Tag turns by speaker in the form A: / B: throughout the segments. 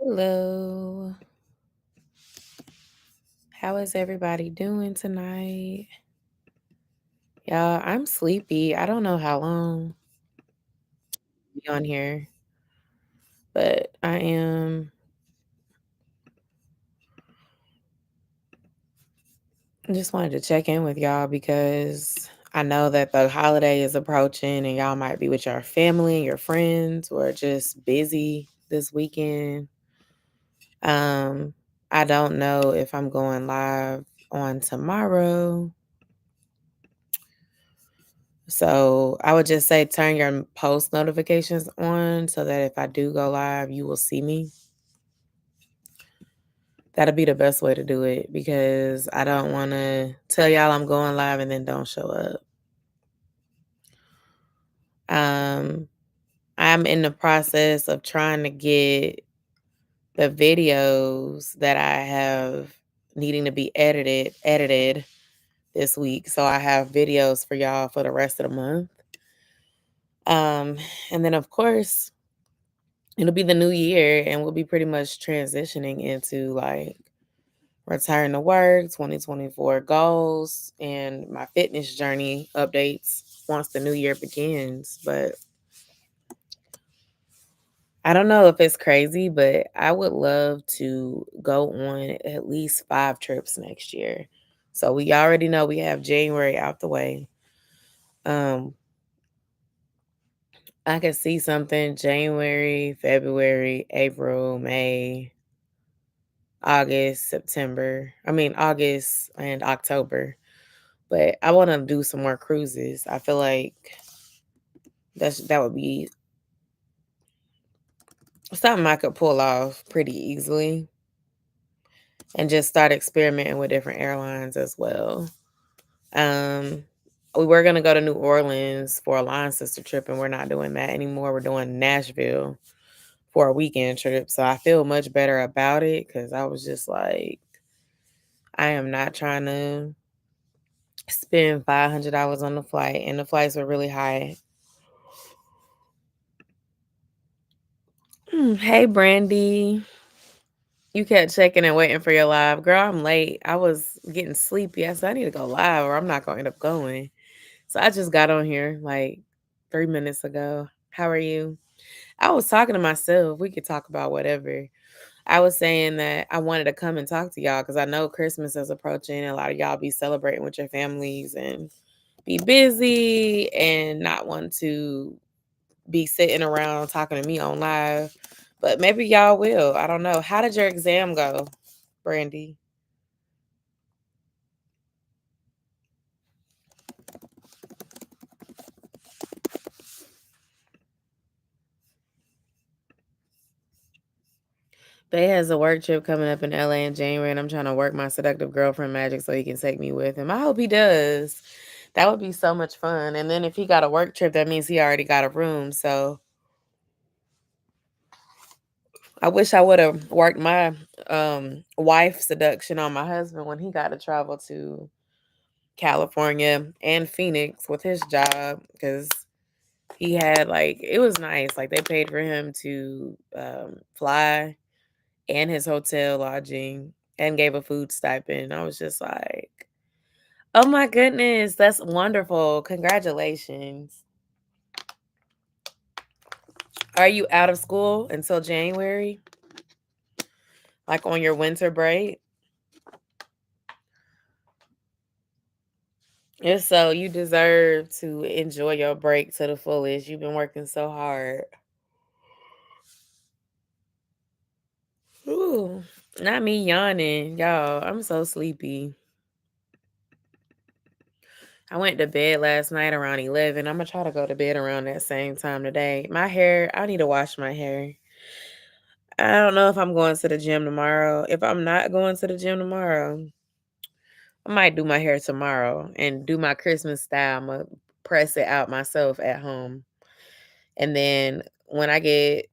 A: Hello. How is everybody doing tonight? Y'all, I'm sleepy. I don't know how long I'll be on here, but I am just wanted to check in with y'all because I know that the holiday is approaching and y'all might be with your family, your friends, or just busy this weekend. Um, I don't know if I'm going live on tomorrow. So I would just say turn your post notifications on so that if I do go live, you will see me. That'll be the best way to do it because I don't want to tell y'all I'm going live and then don't show up. Um, I'm in the process of trying to get the videos that I have needing to be edited this week. So I have videos for y'all for the rest of the month. And then of course, it'll be the new year and we'll be pretty much transitioning into like return to work, 2024 goals, and my fitness journey updates once the new year begins. But I don't know if it's crazy, but I would love to go on at least 5 trips next year. So we already know we have January out the way. Um, I could see something January, February, April, May, August and October. But I want to do some more cruises. I feel like that would be something I could pull off pretty easily and just start experimenting with different airlines as well. Um, we were gonna go to New Orleans for a Line Sister trip, and we're not doing that anymore. We're doing Nashville for a weekend trip. So I feel much better about it because I was just like, I am not trying to spend $500 on the flight, and the flights were really high. Hey, Brandy. You kept checking and waiting for your live. Girl, I'm late. I was getting sleepy. I said, I need to go live or I'm not going to end up going. So I just got on here like 3 minutes ago. How are you? I was talking to myself. We could talk about whatever. I was saying that I wanted to come and talk to y'all because I know Christmas is approaching. A lot of y'all be celebrating with your families and be busy and not want to be sitting around talking to me on live. But maybe y'all will. I don't know. How did your exam go, Brandy? Bay has a work trip coming up in LA in January, and I'm trying to work my seductive girlfriend magic so he can take me with him. I hope he does. That would be so much fun. And then if he got a work trip, that means he already got a room. So I wish I would have worked my wife seduction on my husband when he got to travel to California and Phoenix with his job because he had like it was nice. Like they paid for him to fly and his hotel lodging and gave a food stipend. I was just like, oh my goodness, that's wonderful. Congratulations. Are you out of school until January? Like on your winter break? If so, you deserve to enjoy your break to the fullest. You've been working so hard. Ooh, not me yawning. Y'all, I'm so sleepy. I went to bed last night around 11. I'm going to try to go to bed around that same time today. My hair, I need to wash my hair. I don't know if I'm going to the gym tomorrow. If I'm not going to the gym tomorrow, I might do my hair tomorrow and do my Christmas style. I'm going to press it out myself at home. And then when I get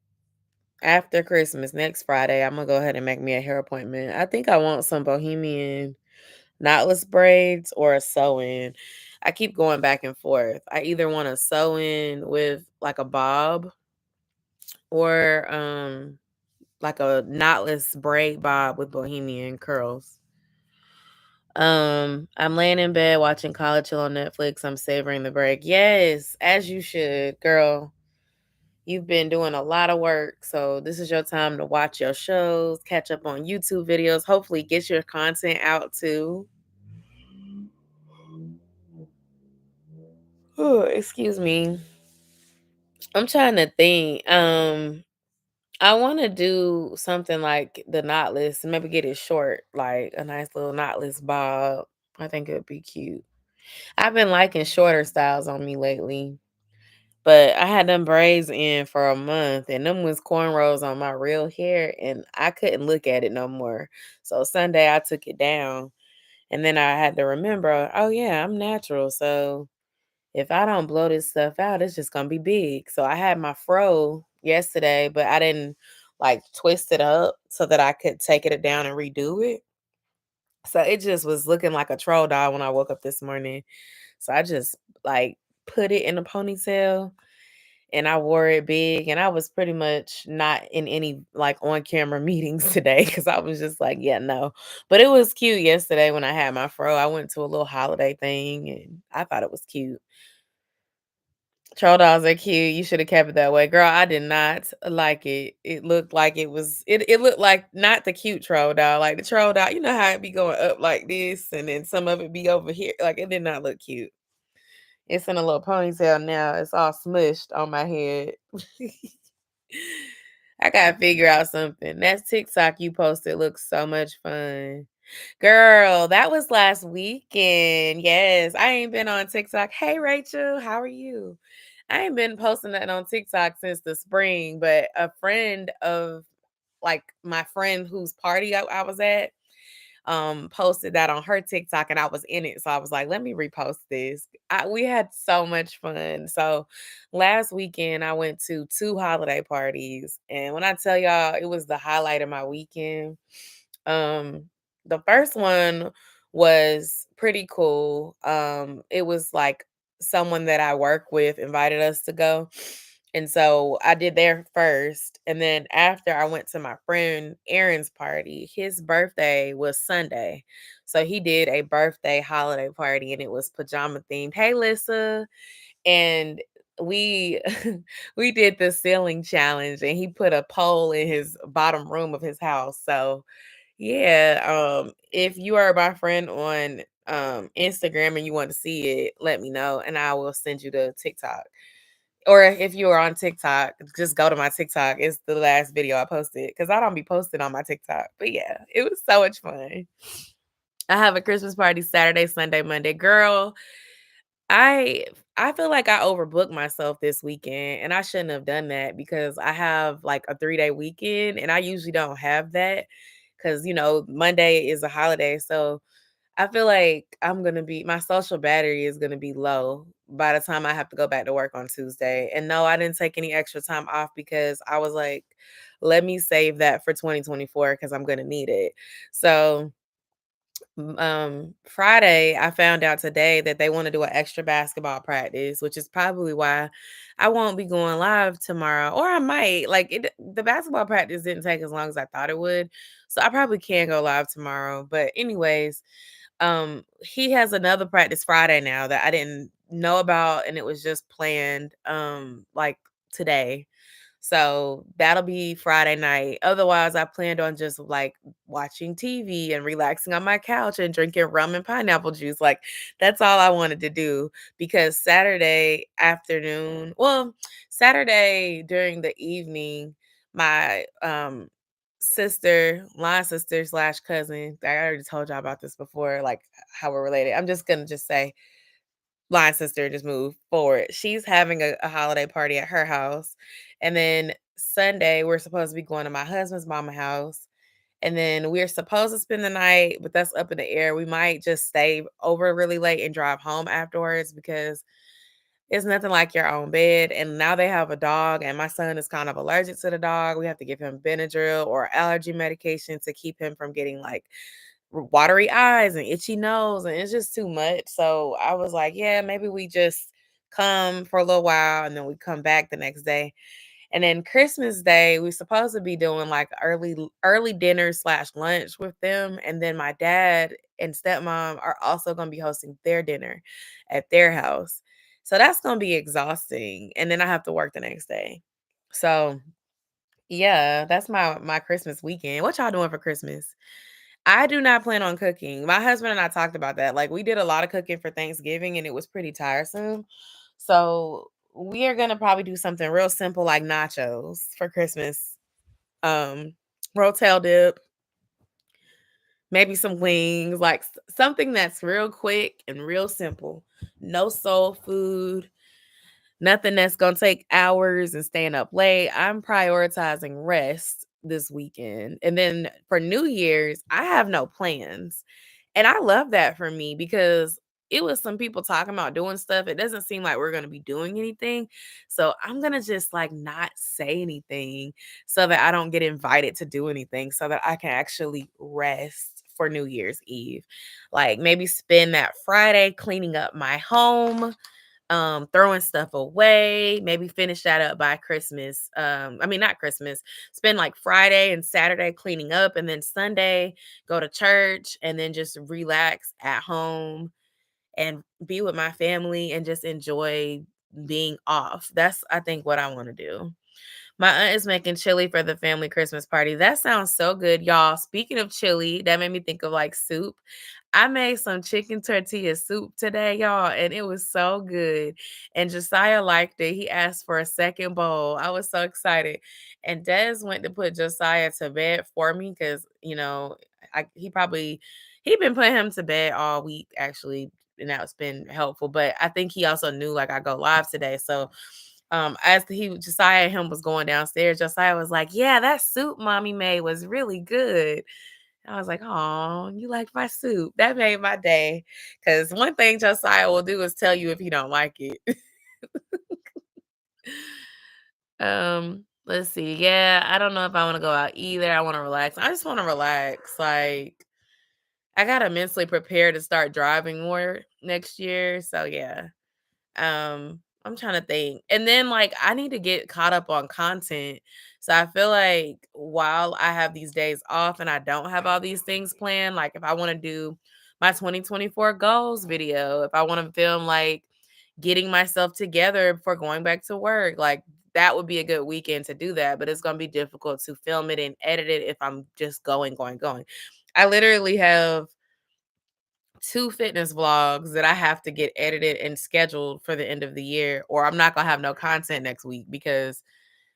A: after Christmas next Friday, I'm going to go ahead and make me a hair appointment. I think I want some bohemian knotless braids or a sew-in. I keep going back and forth. I either want a sew-in with like a bob or like a knotless braid bob with bohemian curls. I'm laying in bed watching College Hill on Netflix. I'm savoring the break. Yes, as you should, girl. You've been doing a lot of work, so this is your time to watch your shows, catch up on YouTube videos, hopefully get your content out too. Oh, excuse me. I'm trying to think. I want to do something like the knotless, maybe get it short, like a nice little knotless bob. I think it would be cute. I've been liking shorter styles on me lately. But I had them braids in for a month and them was cornrows on my real hair and I couldn't look at it no more. So Sunday I took it down and then I had to remember, oh yeah, I'm natural. So if I don't blow this stuff out, it's just gonna be big. So I had my fro yesterday, but I didn't like twist it up so that I could take it down and redo it. So it just was looking like a troll doll when I woke up this morning. So I just like put it in a ponytail and I wore it big and I was pretty much not in any like on camera meetings today because I was just like, yeah, no. But it was cute yesterday when I had my fro. I went to a little holiday thing and I thought it was cute. Troll dolls are cute. You should have kept it that way. Girl, I did not like it. It looked like it looked like not the cute troll doll. Like the troll doll, you know how it be going up like this and then some of it be over here. Like it did not look cute. It's in a little ponytail now. It's all smushed on my head. I gotta figure out something. That TikTok you posted looks so much fun. Girl, that was last weekend. Yes, I ain't been on TikTok. Hey, Rachel, how are you? I ain't been posting that on TikTok since the spring, but a friend of like my friend whose party I was at, posted that on her TikTok and I was in it. So I was like, let me repost this. We had so much fun. So last weekend I went to two holiday parties and when I tell y'all it was the highlight of my weekend. Um the first one was pretty cool. It was like someone that I work with invited us to go. And so I did there first. And then after I went to my friend Aaron's party, his birthday was Sunday. So he did a birthday holiday party and it was pajama themed. Hey, Lissa. And we we did the ceiling challenge and he put a pole in his bottom room of his house. So yeah, if you are my friend on Instagram and you want to see it, let me know and I will send you the TikTok. Or if you are on TikTok, just go to my TikTok. It's the last video I posted because I don't be posting on my TikTok. But yeah, it was so much fun. I have a Christmas party Saturday, Sunday, Monday. Girl, I I feel like I overbooked myself this weekend and I shouldn't have done that because I have like a 3-day weekend and I usually don't have that because Monday is a holiday. So I feel like my social battery is gonna be low by the time I have to go back to work on Tuesday. And no, I didn't take any extra time off because I was like, let me save that for 2024 because I'm gonna need it. So Friday, I found out today that they want to do an extra basketball practice, which is probably why I won't be going live tomorrow. Or I might. The basketball practice didn't take as long as I thought it would. So I probably can go live tomorrow. But anyways, he has another practice Friday now that I didn't know about and it was just planned like today. So that'll be Friday night. Otherwise, I planned on just like watching TV and relaxing on my couch and drinking rum and pineapple juice. Like that's all I wanted to do because Saturday afternoon, well, Saturday during the evening, my line sister slash cousin, I already told y'all about this before, like how we're related. I'm just gonna just say line sister just move forward. She's having a holiday party at her house. And then Sunday, we're supposed to be going to my husband's mama house. And then we're supposed to spend the night, but that's up in the air. We might just stay over really late and drive home afterwards because it's nothing like your own bed. And now they have a dog, and my son is kind of allergic to the dog. We have to give him Benadryl or allergy medication to keep him from getting like watery eyes and itchy nose, and it's just too much. So I was like, yeah, maybe we just come for a little while and then we come back the next day. And then Christmas Day, we're supposed to be doing like early dinner slash lunch with them. And then my dad and stepmom are also gonna be hosting their dinner at their house. So that's gonna be exhausting. And then I have to work the next day. So yeah, that's my Christmas weekend. What y'all doing for Christmas? I do not plan on cooking. My husband and I talked about that. Like we did a lot of cooking for Thanksgiving and it was pretty tiresome. So we are gonna probably do something real simple like nachos for Christmas. Um, Rotel dip, maybe some wings, like something that's real quick and real simple. No soul food, nothing that's gonna take hours and staying up late. I'm prioritizing rest this weekend. And then for New Year's, I have no plans. And I love that for me because it was some people talking about doing stuff. It doesn't seem like we're going to be doing anything. So I'm going to just like not say anything so that I don't get invited to do anything so that I can actually rest for New Year's Eve. Like maybe spend that Friday cleaning up my home, throwing stuff away, maybe finish that up by Christmas. I mean not Christmas. Spend like Friday and Saturday cleaning up and then Sunday go to church and then just relax at home and be with my family and just enjoy being off. That's I think what I want to do. My aunt is making chili for the family Christmas party. That sounds so good, y'all. Speaking of chili, that made me think of like soup. I made some chicken tortilla soup today, y'all, and it was so good. And Josiah liked it. He asked for a second bowl. I was so excited. And Des went to put Josiah to bed for me because, he'd been putting him to bed all week actually, and that's been helpful. But I think he also knew like I go live today. So as Josiah and him was going downstairs, Josiah was like, "Yeah, that soup mommy made was really good." I was like, "Oh, you like my soup?" That made my day. Because one thing Josiah will do is tell you if you don't like it. Let's see. Yeah, I don't know if I want to go out either. I want to relax. I just want to relax. Like, I gotta mentally prepare to start driving more next year. So yeah. I'm trying to think. And then like I need to get caught up on content. So I feel like while I have these days off and I don't have all these things planned, like if I want to do my 2024 goals video, if I want to film like getting myself together before going back to work, like that would be a good weekend to do that, but it's going to be difficult to film it and edit it if I'm just going. I literally have 2 fitness vlogs that I have to get edited and scheduled for the end of the year, or I'm not gonna have no content next week because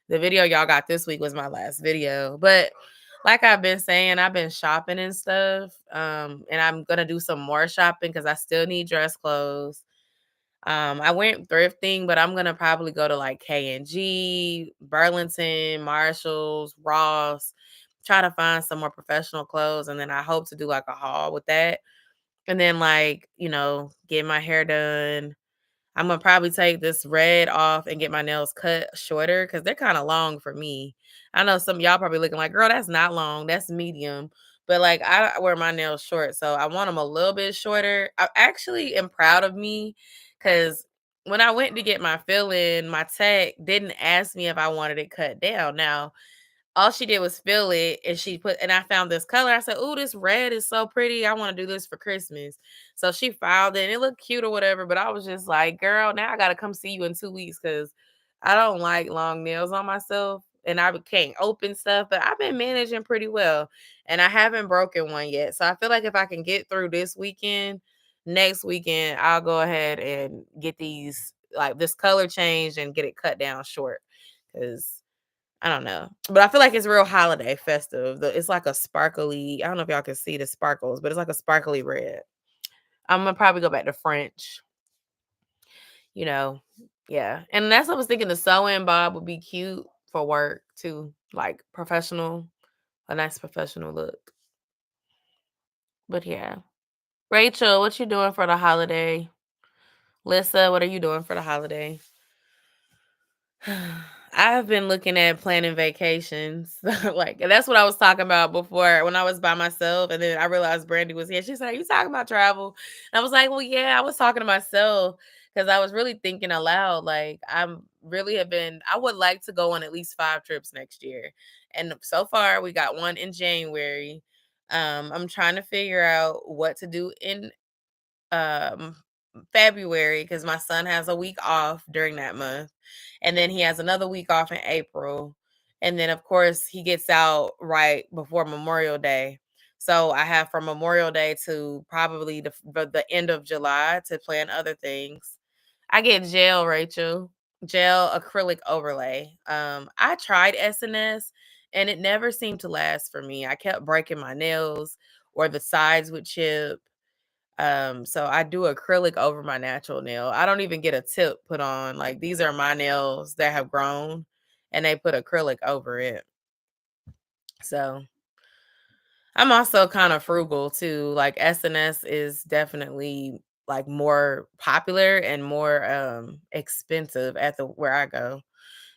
A: the video y'all got this week was my last video. But like I've been saying, I've been shopping and stuff. And I'm gonna do some more shopping because I still need dress clothes. I went thrifting, but I'm gonna probably go to like K&G, Burlington, Marshalls, Ross, try to find some more professional clothes, and then I hope to do like a haul with that. And then, like, get my hair done. I'm gonna probably take this red off and get my nails cut shorter because they're kind of long for me. I know some of y'all probably looking like, girl, that's not long, that's medium. But like, I wear my nails short, so I want them a little bit shorter. I actually am proud of me because when I went to get my fill in, my tech didn't ask me if I wanted it cut down. Now, all she did was fill it and I found this color. I said, "Oh, this red is so pretty. I want to do this for Christmas." So she filed it and it looked cute or whatever. But I was just like, girl, now I gotta come see you in 2 weeks because I don't like long nails on myself and I can't open stuff, but I've been managing pretty well and I haven't broken one yet. So I feel like if I can get through this weekend, next weekend, I'll go ahead and get these like this color changed and get it cut down short because I don't know, but I feel like it's real holiday festive. It's like a sparkly. I don't know if y'all can see the sparkles, but it's like a sparkly red. I'm gonna probably go back to French. You know, yeah, and that's what I was thinking. The sew-in bob would be cute for work too, like professional, a nice professional look. But yeah, Rachel, what you doing for the holiday? Lissa, what are you doing for the holiday? I've been looking at planning vacations. Like that's what I was talking about before when I was by myself. And then I realized Brandy was here. She said, "Are you talking about travel?" And I was like, "Well, yeah, I was talking to myself because I was really thinking aloud. Like, I would like to go on at least 5 trips next year. And so far, we got one in January. I'm trying to figure out what to do in um February because my son has a week off during that month. And then he has another week off in April. And then of course he gets out right before Memorial Day. So I have from Memorial Day to probably the end of July to plan other things. I get gel, Rachel. Gel acrylic overlay. I tried SNS and it never seemed to last for me. I kept breaking my nails or the sides would chip. So I do acrylic over my natural nail. I don't even get a tip put on. Like these are my nails that have grown and they put acrylic over it. So I'm also kind of frugal too. Like SNS is definitely like more popular and more expensive at the where I go.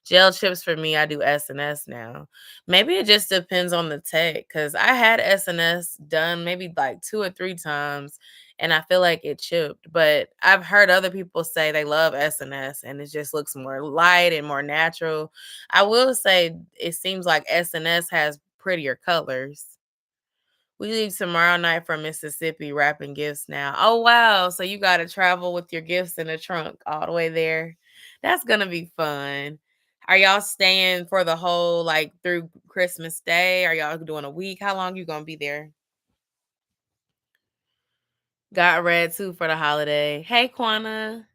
A: Gel chips for me, I do SNS now. Maybe it just depends on the tech because I had SNS done maybe like 2 or 3 times and I feel like it chipped. But I've heard other people say they love SNS and it just looks more light and more natural. I will say it seems like SNS has prettier colors. We leave tomorrow night for Mississippi wrapping gifts now. Oh, wow. So you got to travel with your gifts in the trunk all the way there. That's going to be fun. Are y'all staying for the whole, like, through Christmas Day? Are y'all doing a week? How long you going to be there? Got red too for the holiday. Hey, Quana.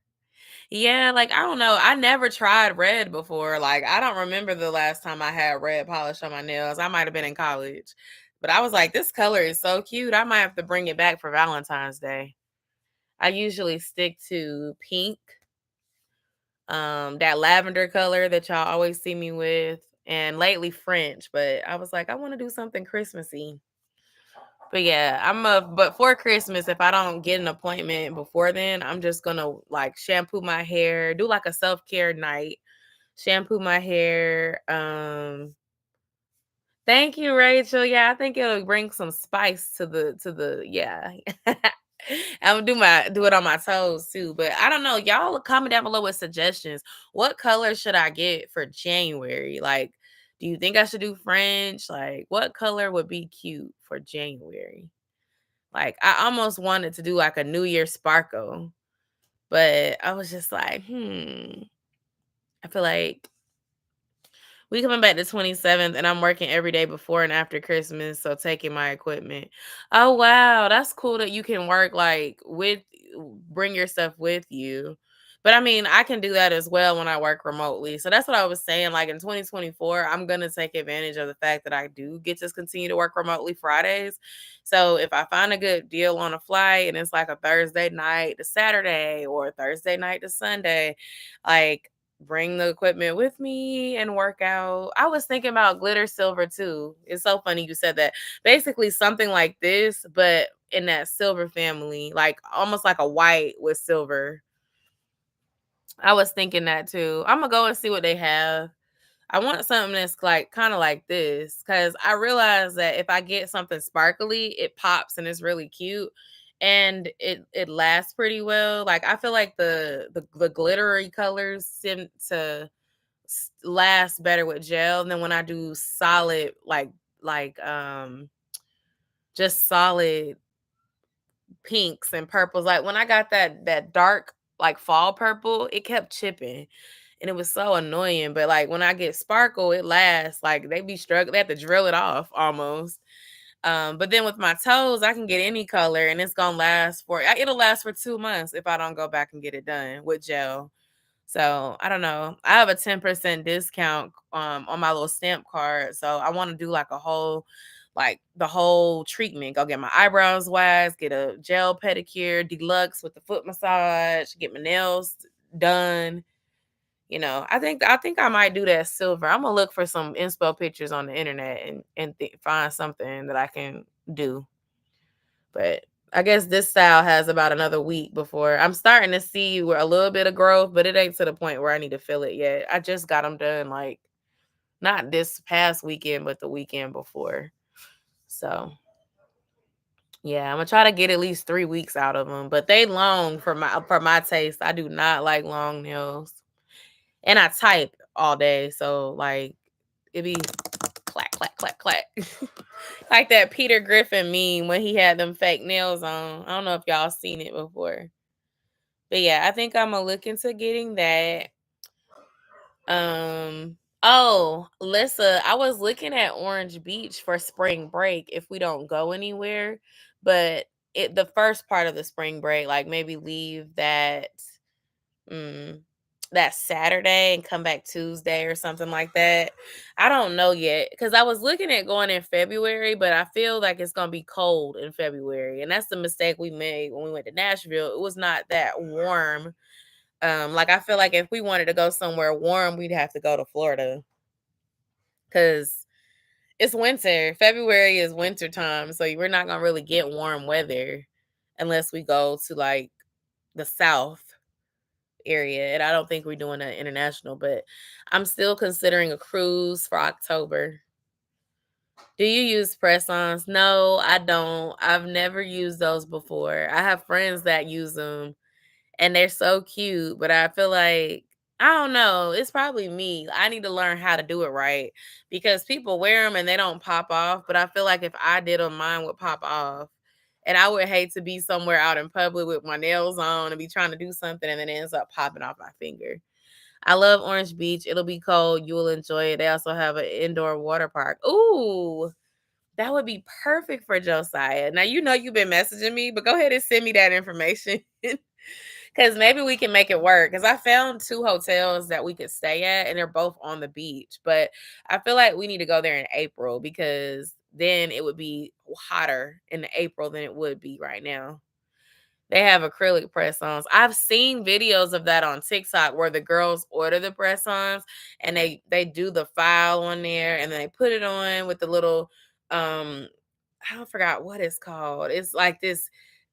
A: Yeah, like, I don't know. I never tried red before. Like, I don't remember the last time I had red polish on my nails. I might have been in college. But I was like, this color is so cute. I might have to bring it back for Valentine's Day. I usually stick to pink, that lavender color that y'all always see me with, and lately French. But I was like, I want to do something Christmassy. But yeah, but for Christmas, if I don't get an appointment before then, I'm just gonna like shampoo my hair, do like a self-care night, shampoo my hair. Thank you, Rachel. Yeah, I think it'll bring some spice to the yeah. I'm gonna do it on my toes too. But I don't know. Y'all comment down below with suggestions. What color should I get for January? Like, do you think I should do French? Like, what color would be cute for January? Like, I almost wanted to do like a New Year sparkle, but I was just like, I feel like we coming back the 27th and I'm working every day before and after Christmas, so taking my equipment. Oh wow, that's cool that you can work like with bring your stuff with you. But I mean, I can do that as well when I work remotely. So that's what I was saying. Like in 2024, I'm gonna take advantage of the fact that I do get to continue to work remotely Fridays. So if I find a good deal on a flight and it's like a Thursday night to Saturday or a Thursday night to Sunday, like bring the equipment with me and work out. I was thinking about glitter silver too. It's so funny you said that. Basically something like this, but in that silver family, like almost like a white with silver. I was thinking that too. I'm gonna go and see what they have. I want something that's like kind of like this because I realize that if I get something sparkly, it pops and it's really cute and it lasts pretty well. Like I feel like the glittery colors seem to last better with gel than when I do solid like just solid pinks and purples. Like when I got that dark like fall purple, it kept chipping. And it was so annoying. But like when I get sparkle, it lasts. Like they be struggling. They have to drill it off almost. But then with my toes, I can get any color and it's gonna last it'll last for 2 months if I don't go back and get it done with gel. So I don't know. I have a 10% discount on my little stamp card. So I want to do like the whole treatment. Go get my eyebrows waxed, get a gel pedicure, deluxe with the foot massage, get my nails done. I think I might do that silver. I'm gonna look for some inspo pictures on the internet and find something that I can do. But I guess this style has about another week before I'm starting to see where a little bit of growth, but it ain't to the point where I need to fill it yet. I just got them done like not this past weekend, but the weekend before. So Yeah, I'm gonna try to get at least 3 weeks out of them, but they long for my taste. I do not like long nails, and I type all day, so like it be clack clack clack clack, like that Peter Griffin meme when he had them fake nails on. I don't know if y'all seen it before, but yeah, I think I'm gonna look into getting that. Oh, Lissa, I was looking at Orange Beach for spring break if we don't go anywhere, but the first part of the spring break, like maybe leave mm, that Saturday and come back Tuesday or something like that. I don't know yet because I was looking at going in February, but I feel like it's gonna be cold in February, and that's the mistake we made when we went to Nashville. It was not that warm. Like I feel like if we wanted to go somewhere warm, we'd have to go to Florida because it's winter. February is winter time, so we're not gonna really get warm weather unless we go to like the South area. And I don't think we're doing an international, but I'm still considering a cruise for October. Do you use press-ons? No, I don't. I've never used those before. I have friends that use them and they're so cute, but I feel like I don't know, it's probably me. I need to learn how to do it right because people wear them and they don't pop off, but I feel like if I did them, mine would pop off. And I would hate to be somewhere out in public with my nails on and be trying to do something and then it ends up popping off my finger. I love Orange Beach. It'll be cold. You'll enjoy it. They also have an indoor water park. Ooh, that would be perfect for Josiah. Now, you know you've been messaging me, but go ahead and send me that information. Because maybe we can make it work. Because I found 2 hotels that we could stay at, and they're both on the beach. But I feel like we need to go there in April because then it would be hotter in April than it would be right now. They have acrylic press-ons. I've seen videos of that on TikTok where the girls order the press-ons and they do the file on there and then they put it on with the little um I don't forgot what it's called. It's like this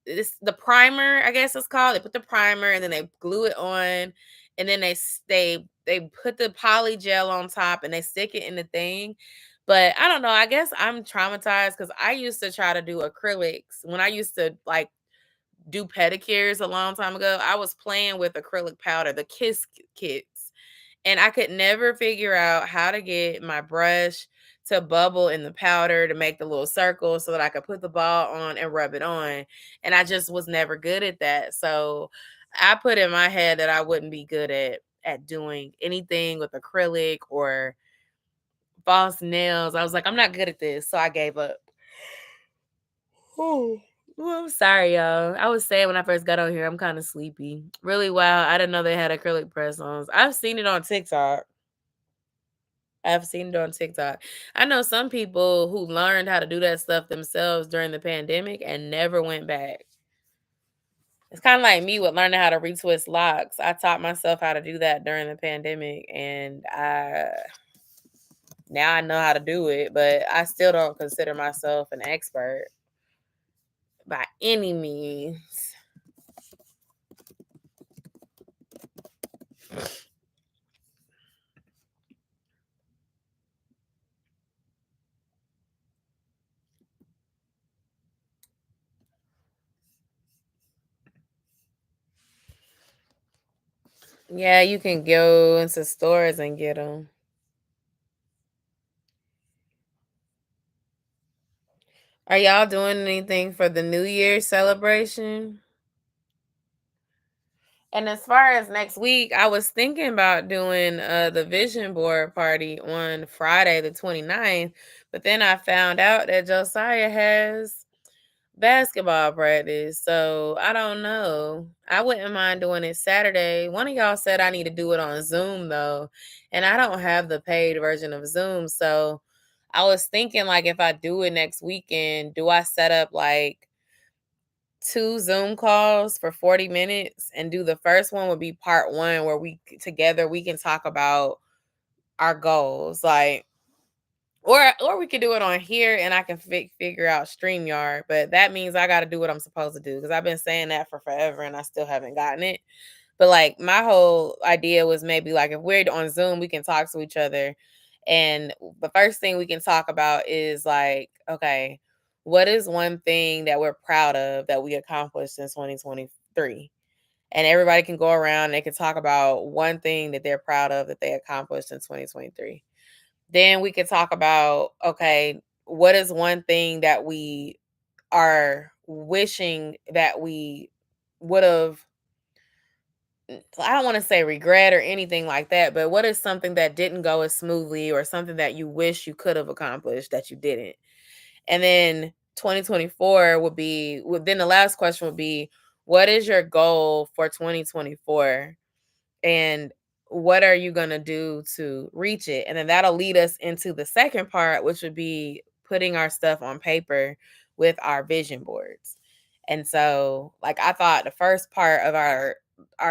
A: the primer, I guess it's called. They put the primer and then they glue it on and then they put the poly gel on top and they stick it in the thing. But I don't know. I guess I'm traumatized because I used to try to do acrylics when I used to like do pedicures a long time ago. I was playing with acrylic powder, the Kiss kits, and I could never figure out how to get my brush to bubble in the powder to make the little circles so that I could put the ball on and rub it on. And I just was never good at that. So I put in my head that I wouldn't be good at doing anything with acrylic or false nails. I was like, I'm not good at this. So I gave up. Oh, well, I'm sorry, y'all. I was saying when I first got on here, I'm kind of sleepy. Really, wow. I didn't know they had acrylic press-ons. I've seen it on TikTok. I've seen it on TikTok. I know some people who learned how to do that stuff themselves during the pandemic and never went back. It's kind of like me with learning how to retwist locks. I taught myself how to do that during the pandemic, and I now I know how to do it, but I still don't consider myself an expert by any means. Yeah, you can go into stores and get them. Are y'all doing anything for the New Year's celebration? And as far as next week, I was thinking about doing the vision board party on Friday the 29th, but then I found out that Josiah has basketball practice. So I don't know. I wouldn't mind doing it Saturday. One of y'all said I need to do it on Zoom though, and I don't have the paid version of Zoom. So I was thinking like if I do it next weekend, do I set up like 2 Zoom calls for 40 minutes and do the first one would be part 1 where we can talk about our goals like or we could do it on here and I can figure out StreamYard, but that means I got to do what I'm supposed to do because I've been saying that for forever and I still haven't gotten it. But like my whole idea was maybe like if we're on Zoom, we can talk to each other. And the first thing we can talk about is like, okay, what is one thing that we're proud of that we accomplished in 2023? And everybody can go around, they can talk about one thing that they're proud of that they accomplished in 2023. Then we could talk about, okay, what is one thing that we are wishing that we would have, I don't want to say regret or anything like that, but what is something that didn't go as smoothly or something that you wish you could have accomplished that you didn't? And then 2024 would be, then the last question would be, what is your goal for 2024? And what are you going to do to reach it? And then that'll lead us into the second part, which would be putting our stuff on paper with our vision boards. And so, like, I thought the first part of our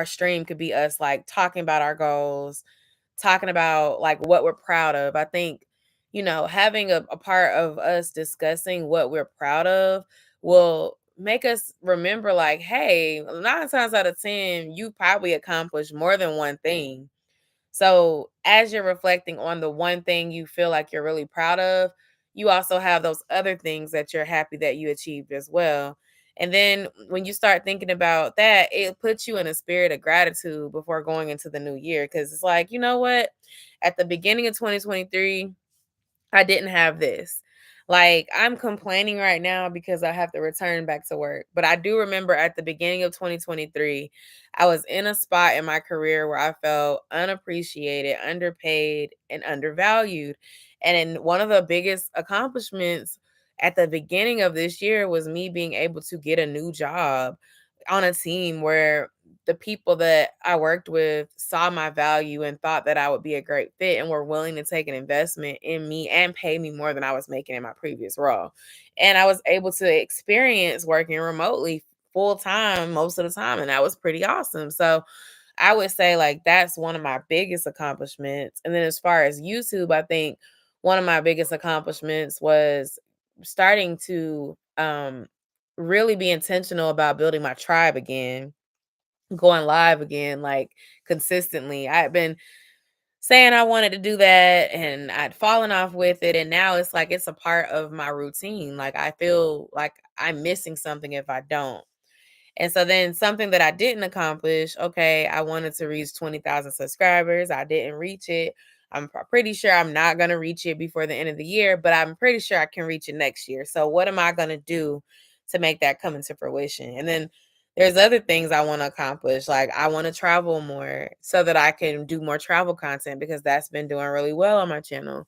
A: stream could be us like talking about our goals, talking about like what we're proud of. I think, having a part of us discussing what we're proud of will make us remember, like, hey, 9 times out of 10, you probably accomplished more than one thing. So as you're reflecting on the one thing you feel like you're really proud of, you also have those other things that you're happy that you achieved as well. And then when you start thinking about that, it puts you in a spirit of gratitude before going into the new year. Cause it's like, you know what? At the beginning of 2023, I didn't have this. Like, I'm complaining right now because I have to return back to work. But I do remember at the beginning of 2023, I was in a spot in my career where I felt unappreciated, underpaid, and undervalued. And in one of the biggest accomplishments at the beginning of this year was me being able to get a new job on a team where the people that I worked with saw my value and thought that I would be a great fit and were willing to take an investment in me and pay me more than I was making in my previous role. And I was able to experience working remotely full time most of the time. And that was pretty awesome. So I would say, like, that's one of my biggest accomplishments. And then as far as YouTube, I think one of my biggest accomplishments was starting to really be intentional about building my tribe again, going live again, like, consistently. I had been saying I wanted to do that and I'd fallen off with it. And now it's like it's a part of my routine. Like, I feel like I'm missing something if I don't. And so then something that I didn't accomplish, okay, I wanted to reach 20,000 subscribers. I didn't reach it. I'm pretty sure I'm not going to reach it before the end of the year, but I'm pretty sure I can reach it next year. So what am I going to do to make that come into fruition? And then there's other things I want to accomplish. Like, I want to travel more so that I can do more travel content because that's been doing really well on my channel.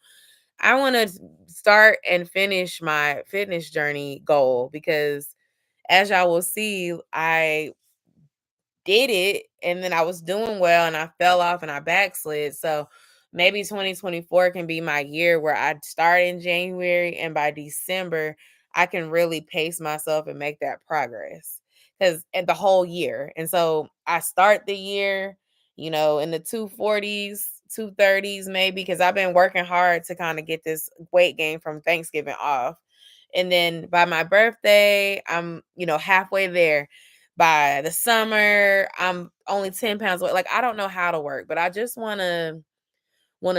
A: I want to start and finish my fitness journey goal because, as y'all will see, I did it and then I was doing well and I fell off and I backslid. So maybe 2024 can be my year where I start in January and by December I can really pace myself and make that progress. Cuz and the whole year. And so I start the year, in the 240s, 230s maybe, cuz I've been working hard to kind of get this weight gain from Thanksgiving off. And then by my birthday, I'm, halfway there. By the summer, I'm only 10 pounds away. Like, I don't know how to work, but I just want to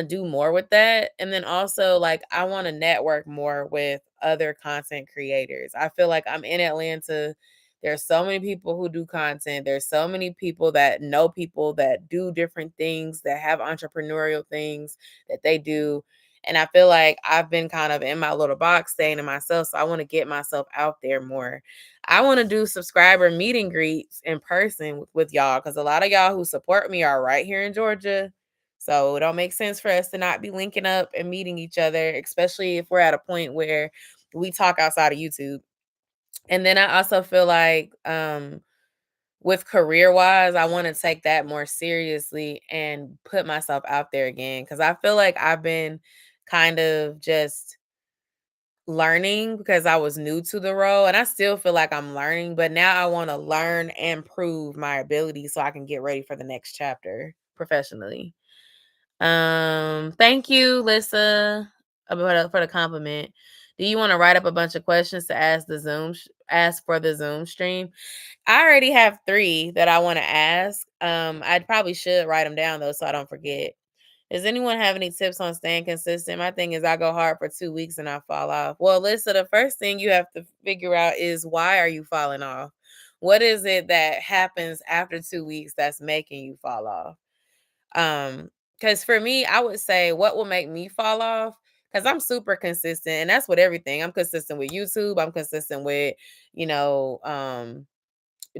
A: do more with that. And then also, like, I want to network more with other content creators. I feel like I'm in Atlanta. There's so many people who do content. There's so many people that know people that do different things, that have entrepreneurial things that they do. And I feel like I've been kind of in my little box staying to myself. So I want to get myself out there more. I want to do subscriber meet and greets in person with y'all because a lot of y'all who support me are right here in Georgia. So it don't make sense for us to not be linking up and meeting each other, especially if we're at a point where we talk outside of YouTube. And then I also feel like with career wise, I want to take that more seriously and put myself out there again. Cause I feel like I've been kind of just learning because I was new to the role and I still feel like I'm learning, but now I want to learn and prove my ability so I can get ready for the next chapter professionally. Thank you, Lissa, for the compliment. Do you want to write up a bunch of questions to ask for the Zoom stream? I already have 3 that I want to ask. I probably should write them down though, so I don't forget. Does anyone have any tips on staying consistent? My thing is I go hard for 2 weeks and I fall off. Well, Lisa, the first thing you have to figure out is why are you falling off? What is it that happens after 2 weeks that's making you fall off? Because for me, I would say what will make me fall off, because I'm super consistent, and that's with everything. I'm consistent with YouTube. I'm consistent with, you know,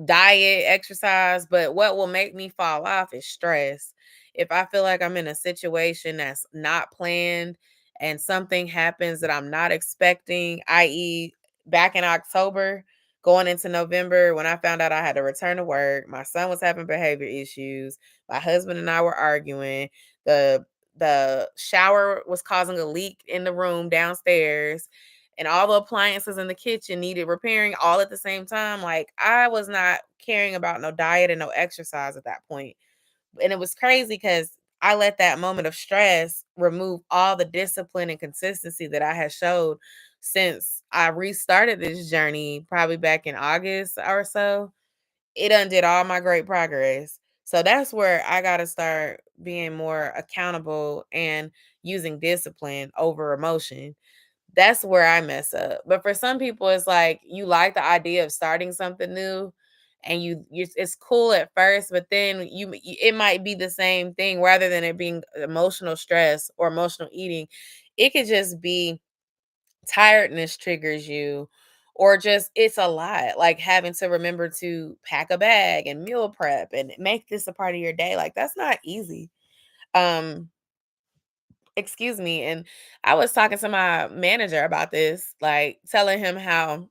A: diet, exercise, but what will make me fall off is stress. If I feel like I'm in a situation that's not planned and something happens that I'm not expecting, i.e., back in October, going into November, when I found out I had to return to work, my son was having behavior issues, my husband and I were arguing, the shower was causing a leak in the room downstairs, and all the appliances in the kitchen needed repairing all at the same time. Like, I was not caring about no diet and no exercise at that point. And it was crazy because I let that moment of stress remove all the discipline and consistency that I had showed since I restarted this journey, probably back in August or so. It undid all my great progress. So that's where I got to start being more accountable and using discipline over emotion. That's where I mess up. But for some people, it's like you like the idea of starting something new, and you it's cool at first, but then it might be the same thing rather than it being emotional stress or emotional eating. It could just be tiredness triggers you, or just it's a lot, like having to remember to pack a bag and meal prep and make this a part of your day. Like, that's not easy. Um excuse me. And I was talking to my manager about this, like telling him how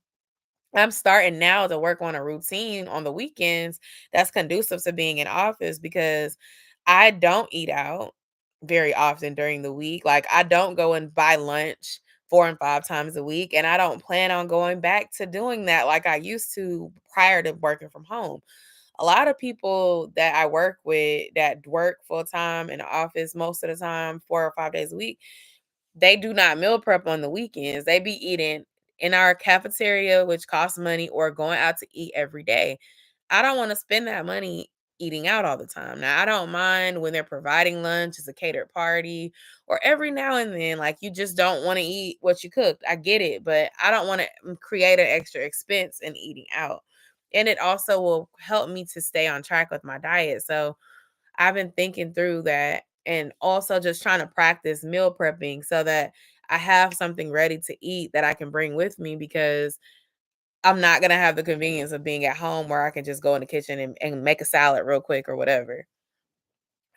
A: I'm starting now to work on a routine on the weekends that's conducive to being in office, because I don't eat out very often during the week. Like, I don't go and buy lunch 4 and 5 times a week. And I don't plan on going back to doing that like I used to prior to working from home. A lot of people that I work with that work full time in the office most of the time, 4 or 5 days a week, they do not meal prep on the weekends. They be eating in our cafeteria, which costs money, or going out to eat every day. I don't want to spend that money eating out all the time. Now, I don't mind when they're providing lunch as a catered party, or every now and then, like, you just don't want to eat what you cooked. I get it, but I don't want to create an extra expense in eating out. And it also will help me to stay on track with my diet. So, I've been thinking through that, and also just trying to practice meal prepping so that I have something ready to eat that I can bring with me, because I'm not going to have the convenience of being at home where I can just go in the kitchen and make a salad real quick or whatever.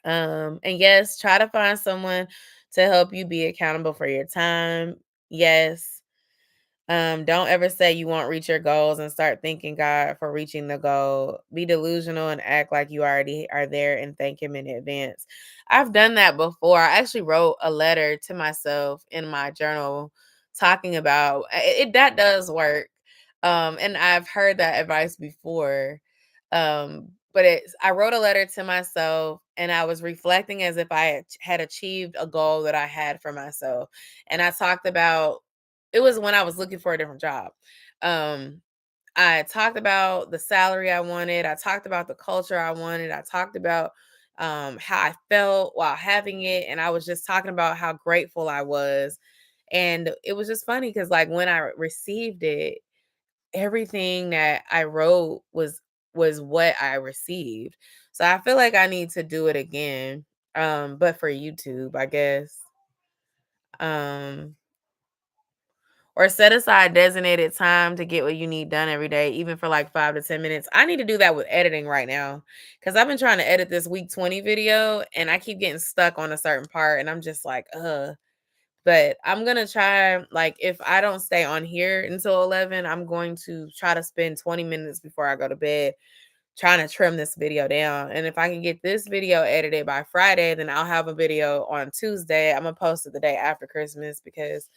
A: And yes, try to find someone to help you be accountable for your time. Yes. Don't ever say you won't reach your goals and start thanking God for reaching the goal. Be delusional and act like you already are there and thank Him in advance. I've done that before. I actually wrote a letter to myself in my journal talking about it. That does work. And I've heard that advice before. But I wrote a letter to myself, and I was reflecting as if I had achieved a goal that I had for myself. And I talked about, it was when I was looking for a different job. Um, I talked about the salary I wanted. I talked about the culture I wanted. I talked about how I felt while having it. And I was just talking about how grateful I was. And it was just funny because, like, when I received it, everything that I wrote was what I received. So I feel like I need to do it again. But for YouTube, I guess. Um or set aside designated time to get what you need done every day, even for like 5 to 10 minutes. I need to do that with editing right now, because I've been trying to edit this week 20 video and I keep getting stuck on a certain part, and I'm just like, But I'm gonna try, like, if I don't stay on here until 11, I'm going to try to spend 20 minutes before I go to bed trying to trim this video down. And if I can get this video edited by Friday, then I'll have a video on Tuesday. I'm gonna post it the day after Christmas, because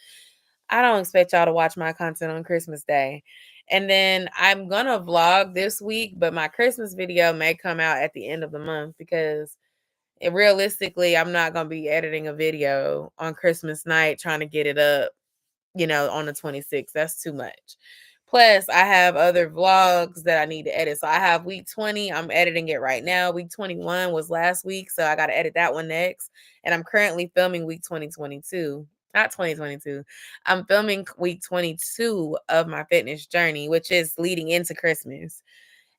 A: I don't expect y'all to watch my content on Christmas Day. And then I'm gonna vlog this week, but my Christmas video may come out at the end of the month, because realistically, I'm not gonna be editing a video on Christmas night trying to get it up, on the 26th. That's too much. Plus, I have other vlogs that I need to edit. So I have week 20. I'm editing it right now. Week 21 was last week, so I got to edit that one next. And I'm currently filming week 2022. Not 2022. I'm filming week 22 of my fitness journey, which is leading into Christmas.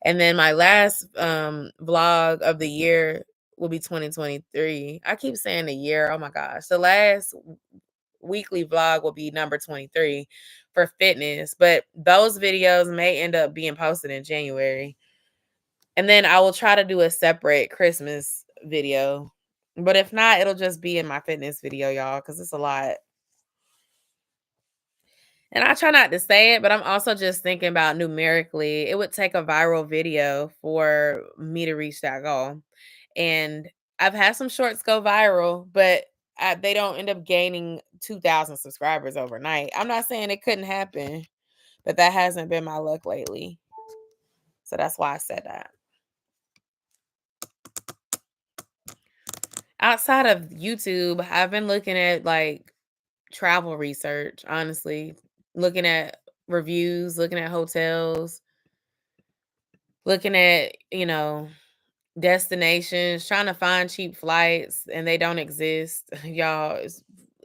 A: And then my last vlog of the year will be 2023. I keep saying the year. Oh my gosh. The last weekly vlog will be number 23 for fitness, but those videos may end up being posted in January. And then I will try to do a separate Christmas video. But if not, it'll just be in my fitness video, y'all, because it's a lot. And I try not to say it, but I'm also just thinking about numerically, it would take a viral video for me to reach that goal. And I've had some shorts go viral, but they don't end up gaining 2,000 subscribers overnight. I'm not saying it couldn't happen, but that hasn't been my luck lately. So that's why I said that. Outside of YouTube, I've been looking at like travel research, honestly, looking at reviews, looking at hotels, looking at, destinations, trying to find cheap flights, and they don't exist. Y'all,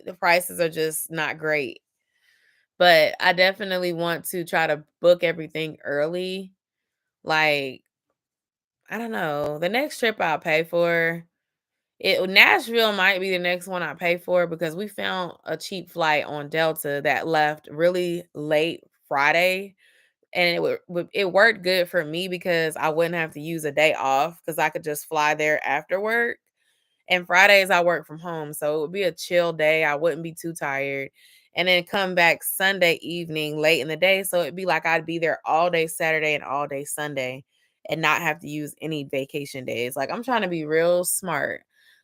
A: the prices are just not great. But I definitely want to try to book everything early. Like, I don't know, the next trip I'll pay for, Nashville might be the next one I pay for because we found a cheap flight on Delta that left really late Friday. And it worked good for me because I wouldn't have to use a day off because I could just fly there after work. And Fridays I work from home, so it would be a chill day. I wouldn't be too tired. And then come back Sunday evening late in the day, so it'd be like I'd be there all day Saturday and all day Sunday and not have to use any vacation days. Like I'm trying to be real smart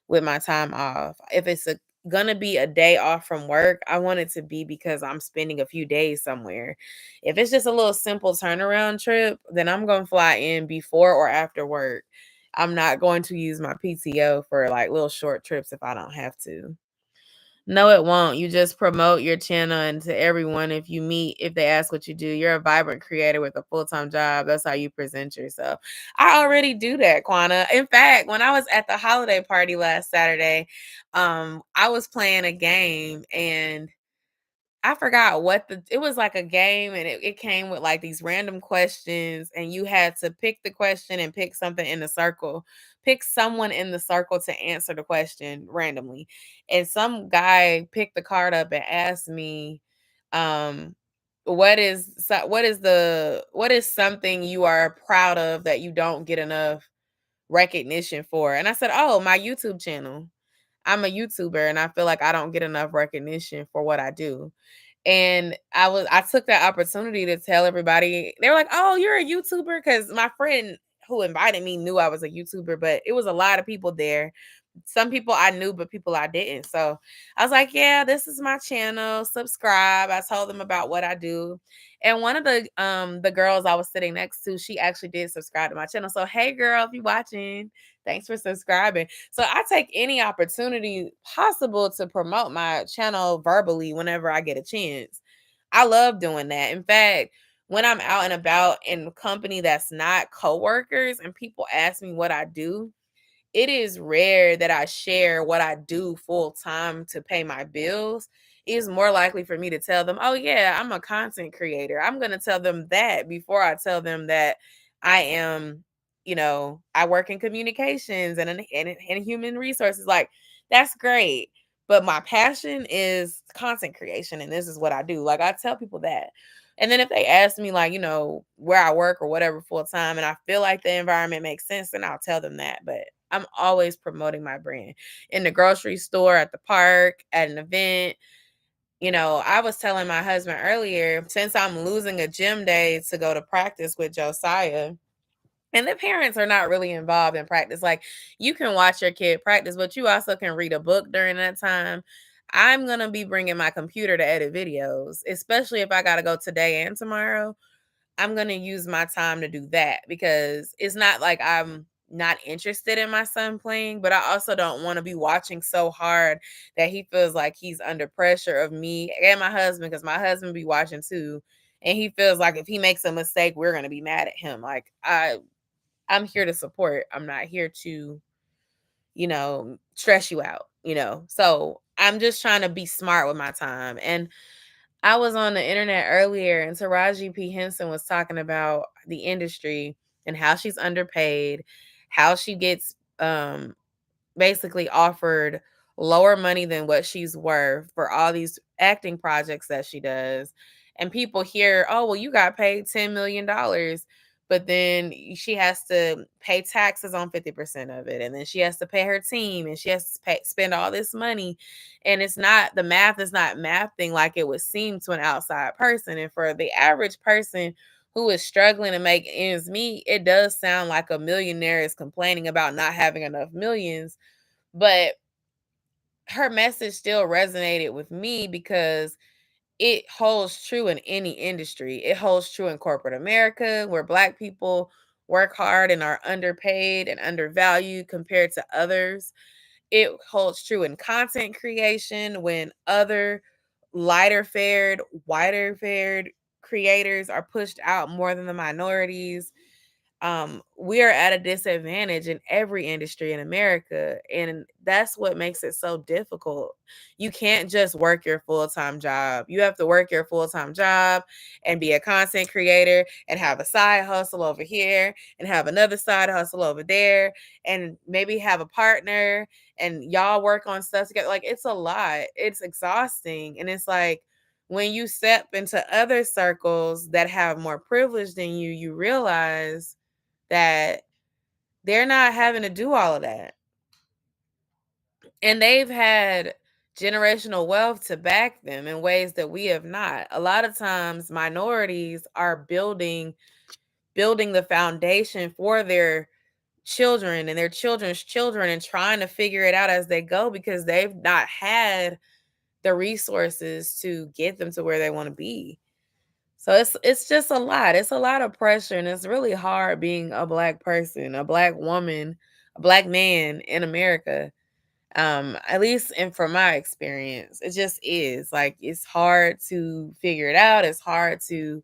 A: with my time off. If it's gonna be a day off from work, I want it to be because I'm spending a few days somewhere. If it's just a little simple turnaround trip, then I'm gonna fly in before or after work. I'm not going to use my PTO for like little short trips if I don't have to. No, it won't. You just promote your channel and to everyone if they ask what you do. You're a vibrant creator with a full-time job. That's how you present yourself. I already do that, Quana. In fact, when I was at the holiday party last Saturday, I was playing a game and I forgot it was like a game and it came with like these random questions and you had to pick the question and pick something in the circle. Pick someone in the circle to answer the question randomly. And some guy picked the card up and asked me, um, what is something you are proud of that you don't get enough recognition for? And I said, "Oh, my YouTube channel. I'm a YouTuber and I feel like I don't get enough recognition for what I do." And I took that opportunity to tell everybody. They were like, "Oh, you're a YouTuber?" Because my friend who invited me knew I was a YouTuber, but it was a lot of people there. Some people I knew, but people I didn't. So I was like, "Yeah, this is my channel. Subscribe." I told them about what I do. And one of the girls I was sitting next to, she actually did subscribe to my channel. So hey girl, if you're watching, thanks for subscribing. So I take any opportunity possible to promote my channel verbally whenever I get a chance. I love doing that. In fact, when I'm out and about in company that's not coworkers and people ask me what I do, it is rare that I share what I do full time to pay my bills. It's more likely for me to tell them, "Oh yeah, I'm a content creator." I'm going to tell them that before I tell them that I am, I work in communications and human resources. Like that's great, but my passion is content creation and this is what I do. Like I tell people that. And then if they ask me like, where I work or whatever full time and I feel like the environment makes sense, then I'll tell them that. But I'm always promoting my brand in the grocery store, at the park, at an event. I was telling my husband earlier, since I'm losing a gym day to go to practice with Josiah, and the parents are not really involved in practice. Like you can watch your kid practice, but you also can read a book during that time. I'm going to be bringing my computer to edit videos, especially if I got to go today and tomorrow. I'm going to use my time to do that because it's not like I'm not interested in my son playing, but I also don't want to be watching so hard that he feels like he's under pressure of me and my husband because my husband be watching too. And he feels like if he makes a mistake, we're going to be mad at him. Like, I'm here to support. I'm not here to, stress you out, So I'm just trying to be smart with my time. And I was on the internet earlier, and Taraji P. Henson was talking about the industry and how she's underpaid, how she gets basically offered lower money than what she's worth for all these acting projects that she does. And people hear, oh, well, you got paid $10 million. But then she has to pay taxes on 50% of it. And then she has to pay her team and she has to spend all this money. And the math is not mathing like it would seem to an outside person. And for the average person who is struggling to make ends meet, it does sound like a millionaire is complaining about not having enough millions. But her message still resonated with me because it holds true in any industry. It holds true in corporate America, where Black people work hard and are underpaid and undervalued compared to others. It holds true in content creation when other lighter fared, whiter fared creators are pushed out more than the minorities. We are at a disadvantage in every industry in America, and that's what makes it so difficult. You can't just work your full-time job. You have to work your full-time job and be a content creator and have a side hustle over here and have another side hustle over there and maybe have a partner and y'all work on stuff together. Like, it's a lot. It's exhausting. And it's like, when you step into other circles that have more privilege than you realize that they're not having to do all of that. And they've had generational wealth to back them in ways that we have not. A lot of times minorities are building the foundation for their children and their children's children and trying to figure it out as they go because they've not had the resources to get them to where they want to be. So it's just a lot. It's a lot of pressure, and it's really hard being a Black person, a Black woman, a Black man in America. At least and from my experience, it just is. Like, it's hard to figure it out. It's hard to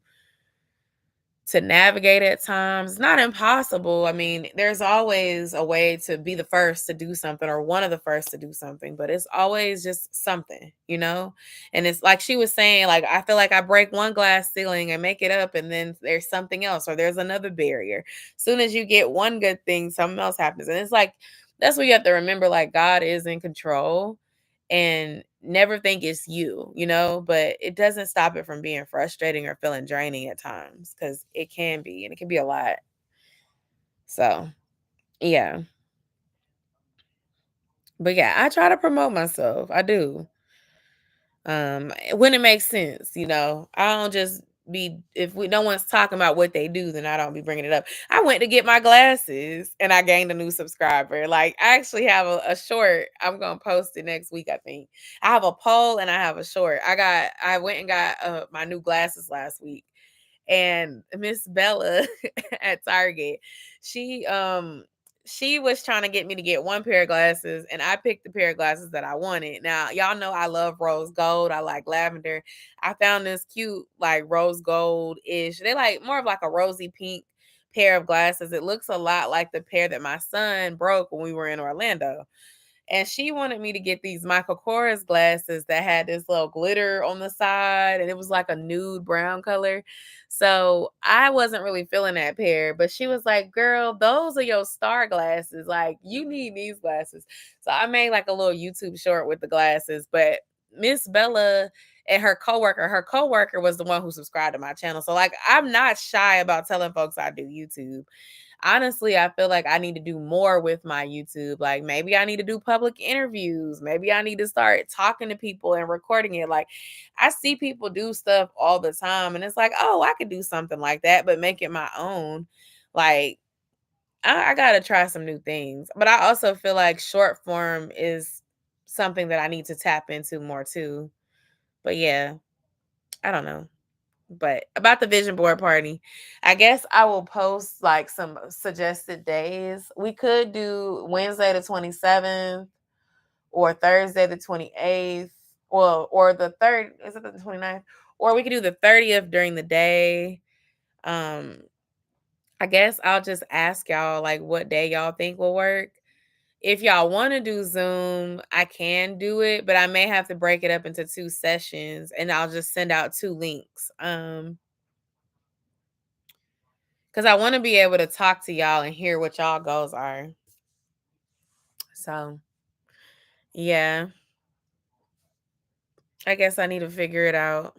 A: navigate at times. It's not impossible. I mean, there's always a way to be the first to do something or one of the first to do something, but it's always just something, And it's like she was saying, like, I feel like I break one glass ceiling and make it up, and then there's something else or there's another barrier. Soon as you get one good thing, something else happens. And it's like, that's what you have to remember, like, God is in control and never think it's you, but it doesn't stop it from being frustrating or feeling draining at times because it can be, and it can be a lot. So, yeah. But yeah, I try to promote myself. I do. When it makes sense. I don't just be if no one's talking about what they do, then I don't be bringing it up. I went to get my glasses and I gained a new subscriber. Like, I actually have a short. I'm gonna post it next week, I think. I have a poll and I have a short. I went and got my new glasses last week, and Miss Bella at Target, she she was trying to get me to get one pair of glasses, and I picked the pair of glasses that I wanted. Now, y'all know I love rose gold. I like lavender. I found this cute, like, rose gold-ish. They like more of like a rosy pink pair of glasses. It looks a lot like the pair that my son broke when we were in Orlando. And she wanted me to get these Michael Kors glasses that had this little glitter on the side, and it was like a nude brown color. So I wasn't really feeling that pair, but she was like, girl, those are your star glasses. Like, you need these glasses. So I made like a little YouTube short with the glasses, but Miss Bella and her coworker was the one who subscribed to my channel. So, like, I'm not shy about telling folks I do YouTube. Honestly, I feel like I need to do more with my YouTube. Like, maybe I need to do public interviews. Maybe I need to start talking to people and recording it. Like, I see people do stuff all the time, and it's like, oh, I could do something like that, but make it my own. Like, I got to try some new things. But I also feel like short form is something that I need to tap into more too. But yeah, I don't know. But about the vision board party, I guess I will post like some suggested days. We could do Wednesday the 27th or Thursday the 28th, or the third, is it the 29th? Or we could do the 30th during the day. Um, I guess I'll just ask y'all like what day y'all think will work. If y'all want to do Zoom, I can do it, but I may have to break it up into 2 sessions and I'll just send out 2 links. Cuz I want to be able to talk to y'all and hear what y'all goals are. So, yeah. I guess I need to figure it out.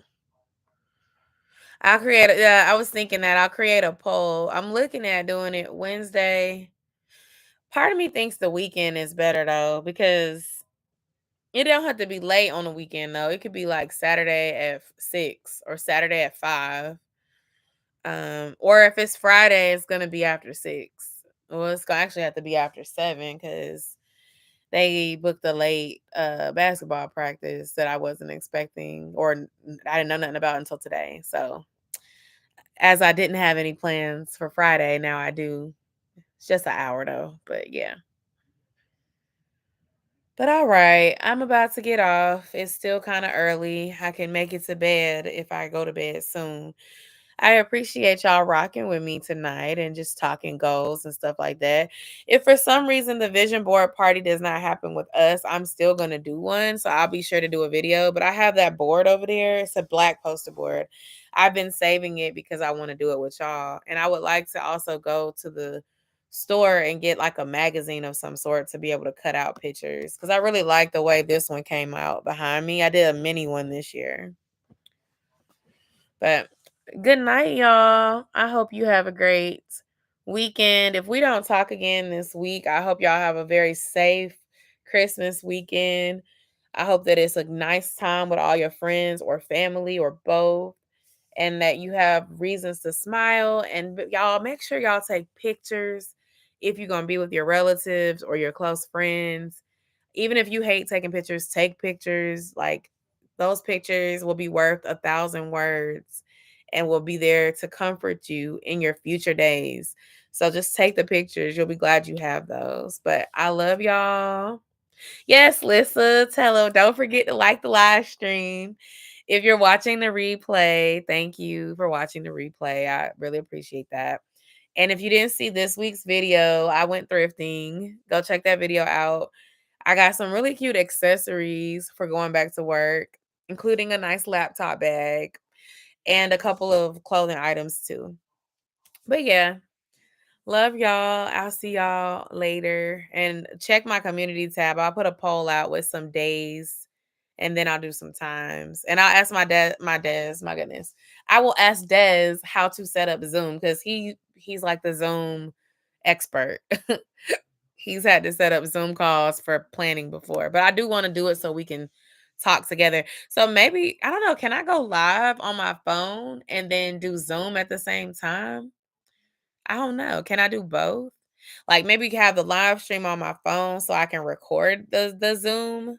A: Yeah, I was thinking that I'll create a poll. I'm looking at doing it Wednesday. Part of me thinks the weekend is better though, because it don't have to be late on the weekend though. It could be like Saturday at 6 or Saturday at 5. Or if it's Friday, it's gonna be after 6. Well, it's gonna actually have to be after 7 because they booked a late basketball practice that I wasn't expecting, or I didn't know nothing about until today. So as I didn't have any plans for Friday, now I do. It's just an hour though, but yeah. But all right, I'm about to get off. It's still kind of early. I can make it to bed if I go to bed soon. I appreciate y'all rocking with me tonight and just talking goals and stuff like that. If for some reason the vision board party does not happen with us, I'm still going to do one. So I'll be sure to do a video. But I have that board over there. It's a black poster board. I've been saving it because I want to do it with y'all. And I would like to also go to the store and get like a magazine of some sort to be able to cut out pictures. Because I really like the way this one came out behind me. I did a mini one this year. But good night, y'all. I hope you have a great weekend. If we don't talk again this week, I hope y'all have a very safe Christmas weekend. I hope that it's a nice time with all your friends or family or both, and that you have reasons to smile. And y'all make sure y'all take pictures if you're going to be with your relatives or your close friends. Even if you hate taking pictures, take pictures. Like, those pictures will be worth 1,000 words and will be there to comfort you in your future days. So just take the pictures. You'll be glad you have those. But I love y'all. Yes, Lissa, tell them, don't forget to like the live stream. If you're watching the replay, thank you for watching the replay. I really appreciate that. And if you didn't see this week's video, I went thrifting. Go check that video out. I got some really cute accessories for going back to work, including a nice laptop bag and a couple of clothing items too. But yeah, love y'all. I'll see y'all later. And check my community tab. I'll put a poll out with some days and then I'll do some times. And I'll ask my goodness. I will ask Des how to set up Zoom because he's like the Zoom expert. He's had to set up Zoom calls for planning before, but I do want to do it so we can talk together. So maybe, I don't know, can I go live on my phone and then do Zoom at the same time? I don't know. Can I do both? Like maybe have the live stream on my phone so I can record the Zoom.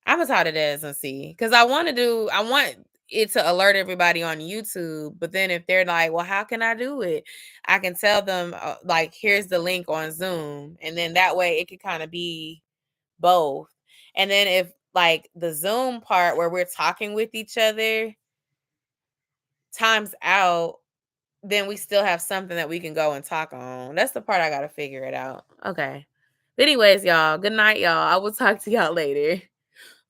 A: I'm gonna talk to Des and see, because I want it to alert everybody on YouTube. But then if they're like, well, how can I do it? I can tell them like, here's the link on Zoom, and then that way it could kind of be both. And then if like the Zoom part where we're talking with each other times out, then we still have something that we can go and talk on. That's the part I gotta figure it out. Okay. But anyways, y'all, good night, y'all. I will talk to y'all later.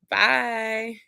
A: Bye.